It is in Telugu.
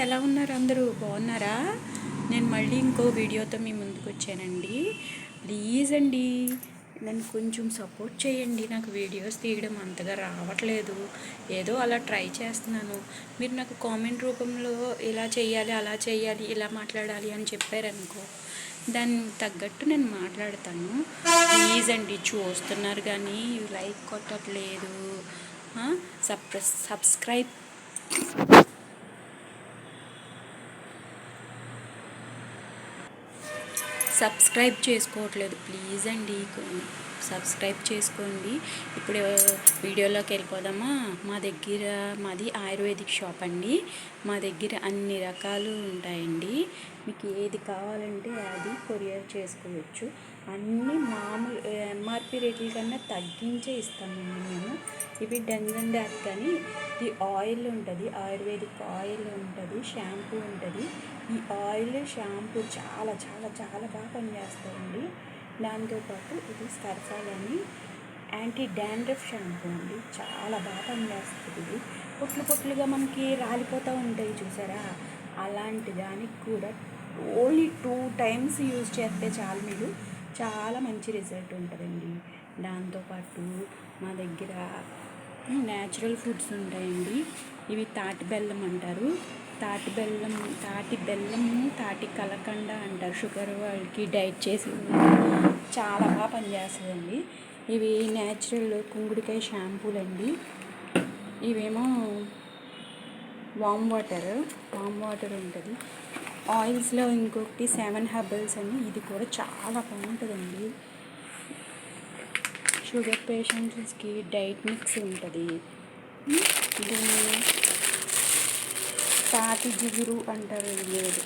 ఎలా ఉన్నారు అందరూ? బాగున్నారా? నేను మళ్ళీ ఇంకో వీడియోతో మీ ముందుకు వచ్చానండి. ప్లీజ్ అండి నన్ను కొంచెం సపోర్ట్ చేయండి. నాకు వీడియోస్ తీయడం అంతగా రావట్లేదు, ఏదో అలా ట్రై చేస్తున్నాను. మీరు నాకు కామెంట్ రూపంలో ఇలా చేయాలి, అలా చేయాలి, ఇలా మాట్లాడాలి అని చెప్పారనుకో, దానికి తగ్గట్టు నేను మాట్లాడతాను. ప్లీజ్ అండి, చూస్తున్నారు కానీ లైక్ కొట్టట్లేదు. సబ్స్క్రైబ్ చేసుకోవట్లేదు. ప్లీజ్ అండి, సబ్స్క్రైబ్ చేసుకోండి. ఇప్పుడు వీడియోలోకి వెళ్ళిపోదామా? మాది ఆయుర్వేదిక్ షాప్ అండి. మా దగ్గర అన్ని రకాలు ఉంటాయండి. మీకు ఏది కావాలంటే అది కొరియర్ చేసుకోవచ్చు. అన్నీ మామూలు ఎంఆర్పి రేట్ల కన్నా తగ్గించే ఇస్తామండి మేము. ఇవి డెంగన్ డాక్ కానీ ఈ ఆయిల్ ఉంటుంది, ఆయుర్వేదిక్ ఆయిల్ ఉంటుంది, షాంపూ ఉంటుంది. ఈ ఆయిల్ షాంపూ చాలా చాలా చాలా బాగా పనిచేస్తాయండి. దాంతోపాటు ఇది స్కర్ఫాల్ అని యాంటీ డాండ్రఫ్ షాంపూ అండి, చాలా బాగా పనిచేస్తుంది. ఇది పొట్లుగా మనకి రాలిపోతూ ఉంటాయి చూసారా, అలాంటి దానికి కూడా ఓన్లీ 2 times యూజ్ చేస్తే చాలు, మీరు చాలా మంచి రిజల్ట్ ఉంటుందండి. దాంతోపాటు మా దగ్గర న్యాచురల్ ఫుడ్స్ ఉంటాయండి. ఇవి తాటి బెల్లం అంటారు. తాటి బెల్లము తాటి కలకండ అంటారు. షుగర్ వాళ్ళకి డైట్ చేసి చాలా బాగా పనిచేస్తుందండి. ఇవి న్యాచురల్ కుంకుడుకాయ షాంపూలు అండి. ఇవేమో వామ్ వాటర్ ఉంటుంది. ఆయిల్స్లో ఇంకొకటి 7 హెర్బల్స్ అని, ఇది కూడా చాలా బాగుంటుందండి. షుగర్ పేషెంట్స్కి డైట్ మిక్స్ ఉంటుంది. ఇది తాటి జిగురు అంటారు. ఇది లేదు,